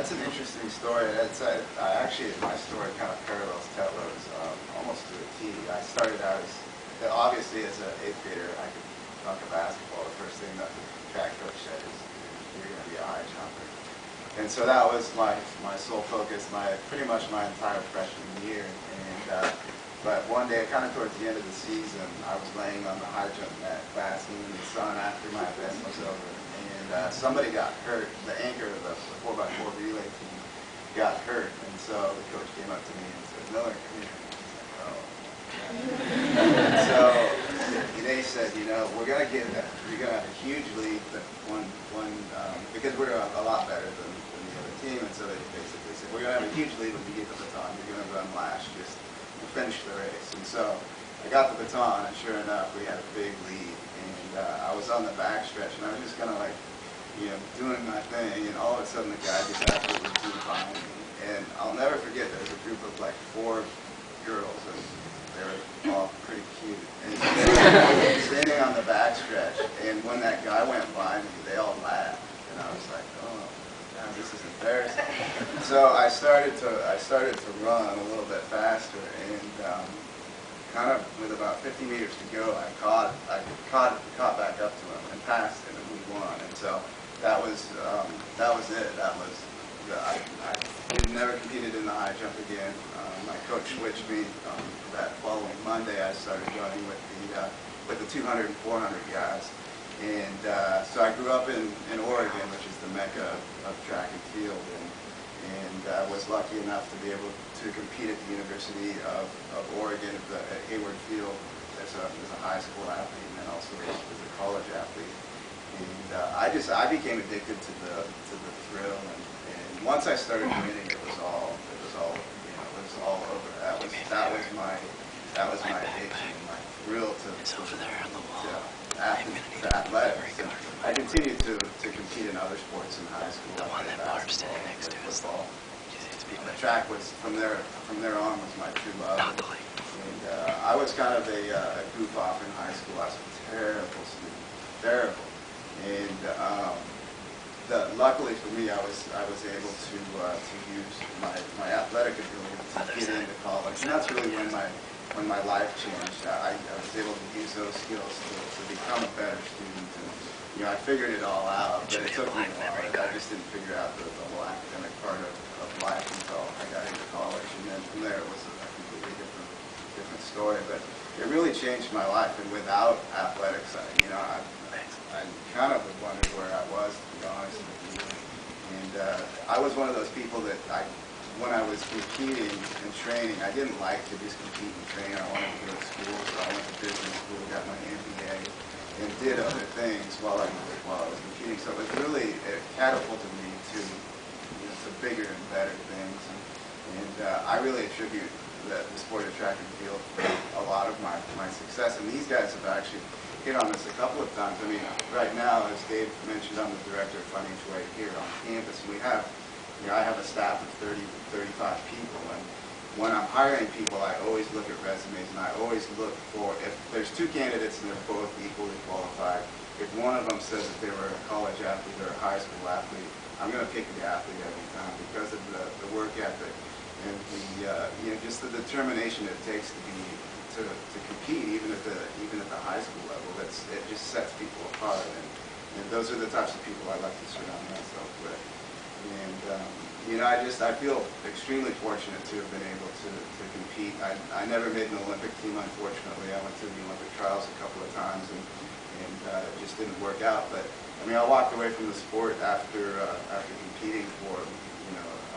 That's an interesting story. Actually, my story kind of parallels Tello's almost to a T. I started out obviously as an 8th grader, I could dunk a basketball. The first thing that the track coach said is, you're going to be a high jumper. And so that was my sole focus, pretty much my entire freshman year. But one day, kind of towards the end of the season, I was laying on the high jump net, basking in the sun after my event was over. And somebody got hurt. The anchor of the 4x4 relay team got hurt. And so the coach came up to me and said, "Miller, come here." I was like, "Oh." And so they said, we're going to you're going to have a huge lead, because we're a lot better than the other team. And so they basically said, we're going to have a huge lead when you get the baton. You're going to run last, just finish the race. And so I got the baton, and sure enough, we had a big lead. And I was on the backstretch, and I was just kind of like, doing my thing, and all of a sudden the guy just absolutely flew behind me. And I'll never forget, there was a group of like 4 girls, and they were all pretty cute. And they were standing on the backstretch, and when that guy went by me, they all laughed. And I was like, oh, God, this is embarrassing. So I started to run a little bit faster, and kind of with about 50 meters to go, I caught back up to him and passed him, and we won. And so that was it. I never competed in the high jump again. My coach switched me. That following Monday, I started running with the 200 and 400 guys. And so I grew up in Oregon, which is the mecca of track and field, and was lucky enough to be able to compete at the University of Oregon at Hayward Field as a high school athlete, and then also as a college athlete. And I became addicted to the thrill, and once I started winning, it was all over. That was my addiction, my thrill to athletics. And I continued to compete in other sports in high school. The one that Barb's standing next to is football. The track was from there on was my true love. not the lake. And I was kind of a goof off in high school. I was a terrible student, terrible. And luckily for me, I was able to use my athletic ability to get into college, and that's really when my life changed. I was able to use those skills to become a better student, and I figured it all out. But it took me a while. I just didn't figure out the whole academic part of life until I got into college, and then from there it was a completely different story. But it really changed my life, and without athletics, I kind of wondered where I was, to be honest with you. And I was one of those people that when I was competing and training, I didn't like to just compete and train. I wanted to go to school, so I went to business school, got my MBA, and did other things while I was competing. So it catapulted me to bigger and better things. And I really attribute the sport of track and field for a lot of my success. And these guys have actually hit on this a couple of times. I mean, right now, as Dave mentioned, I'm the director of financial aid here on campus. And we have, I have a staff of 30, 35 people. And when I'm hiring people, I always look at resumes, and I always look for, if there's 2 candidates and they're both equally qualified, if one of them says that they were a college athlete or a high school athlete, I'm going to pick the athlete every time because of the work ethic and just the determination it takes to compete even at the high school level. It just sets people apart, and those are the types of people I like to surround myself with. And I feel extremely fortunate to have been able to compete. I never made an Olympic team, unfortunately. I went to the Olympic trials a couple of times, and it just didn't work out. But I mean, I walked away from the sport after competing for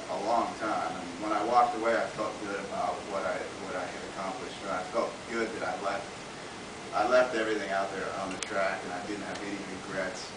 a long time. And when I walked away, I felt good about what I had accomplished, and I felt good that I left everything out there on the track, and I didn't have any regrets.